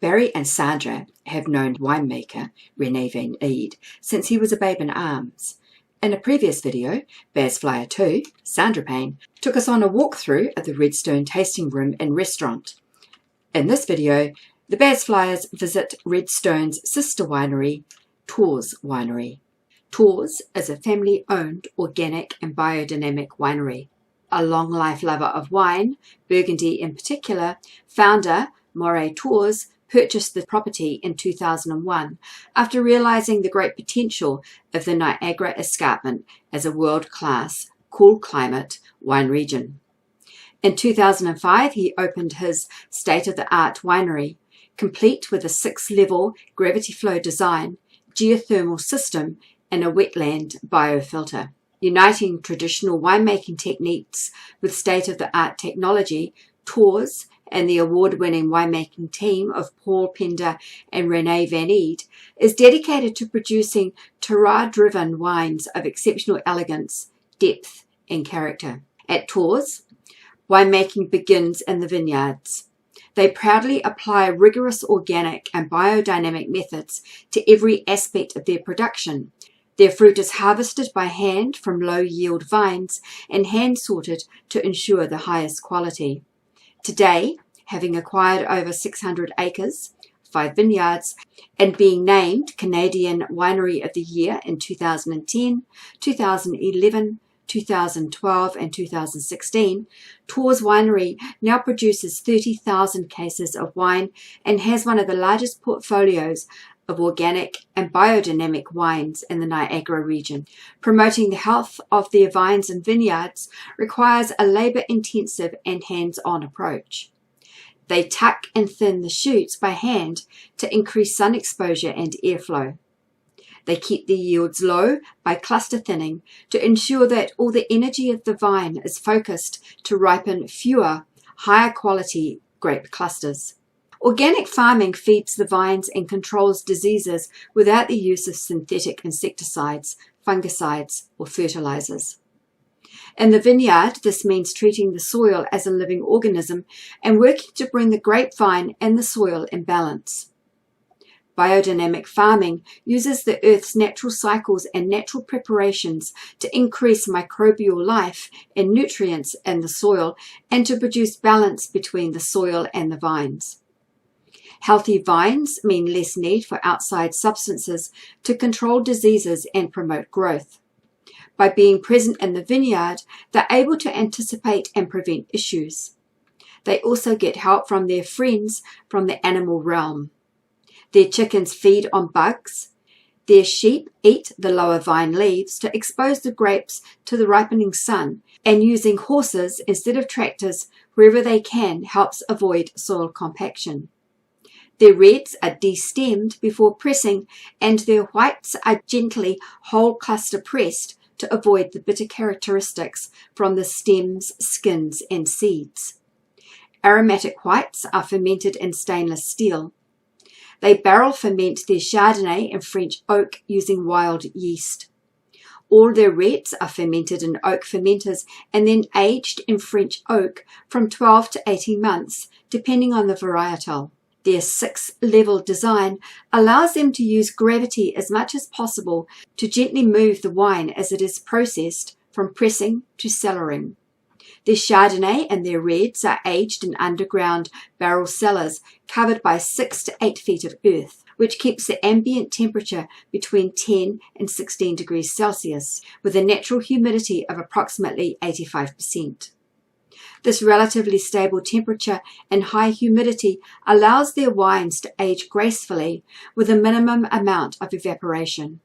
Barry and Sandra have known winemaker René van Eede since he was a babe in arms. In a previous video, Bazflyer 2, Sandra Payne, took us on a walkthrough of the Redstone tasting room and restaurant. In this video, the Bazflyers visit Redstone's sister winery, Tawse Winery. Tawse is a family-owned organic and biodynamic winery. A long-life lover of wine, Burgundy in particular, founder Moray Tawse purchased the property in 2001 after realizing the great potential of the Niagara Escarpment as a world-class, cool-climate wine region. In 2005, he opened his state-of-the-art winery, complete with a 6-level gravity flow design, geothermal system, and a wetland biofilter. Uniting traditional winemaking techniques with state-of-the-art technology, Tawse and the award-winning winemaking team of Paul Pender and René van Eede is dedicated to producing terroir-driven wines of exceptional elegance, depth, and character. At Tawse, winemaking begins in the vineyards. They proudly apply rigorous organic and biodynamic methods to every aspect of their production. Their fruit is harvested by hand from low-yield vines and hand-sorted to ensure the highest quality. Today, having acquired over 600 acres, 5 vineyards, and being named Canadian Winery of the Year in 2010, 2011, 2012 and 2016, Tawse Winery now produces 30,000 cases of wine and has one of the largest portfolios of organic and biodynamic wines in the Niagara region. Promoting the health of their vines and vineyards requires a labor-intensive and hands-on approach. They tuck and thin the shoots by hand to increase sun exposure and airflow. They keep their yields low by cluster thinning to ensure that all the energy of the vine is focused to ripen fewer, higher quality grape clusters. Organic farming feeds the vines and controls diseases without the use of synthetic insecticides, fungicides, or fertilizers. In the vineyard, this means treating the soil as a living organism and working to bring the grapevine and the soil in balance. Biodynamic farming uses the earth's natural cycles and natural preparations to increase microbial life and nutrients in the soil and to produce balance between the soil and the vines. Healthy vines mean less need for outside substances to control diseases and promote growth. By being present in the vineyard, they're able to anticipate and prevent issues. They also get help from their friends from the animal realm. Their chickens feed on bugs. Their sheep eat the lower vine leaves to expose the grapes to the ripening sun, and using horses instead of tractors wherever they can helps avoid soil compaction. Their reds are destemmed before pressing, and their whites are gently whole cluster pressed to avoid the bitter characteristics from the stems, skins, and seeds. Aromatic whites are fermented in stainless steel. They barrel ferment their Chardonnay and French oak using wild yeast. All their reds are fermented in oak fermenters and then aged in French oak from 12 to 18 months, depending on the varietal. Their 6-level design allows them to use gravity as much as possible to gently move the wine as it is processed from pressing to cellaring. Their Chardonnay and their reds are aged in underground barrel cellars covered by 6 to 8 feet of earth, which keeps the ambient temperature between 10 and 16 degrees Celsius, with a natural humidity of approximately 85%. This relatively stable temperature and high humidity allows their wines to age gracefully with a minimum amount of evaporation.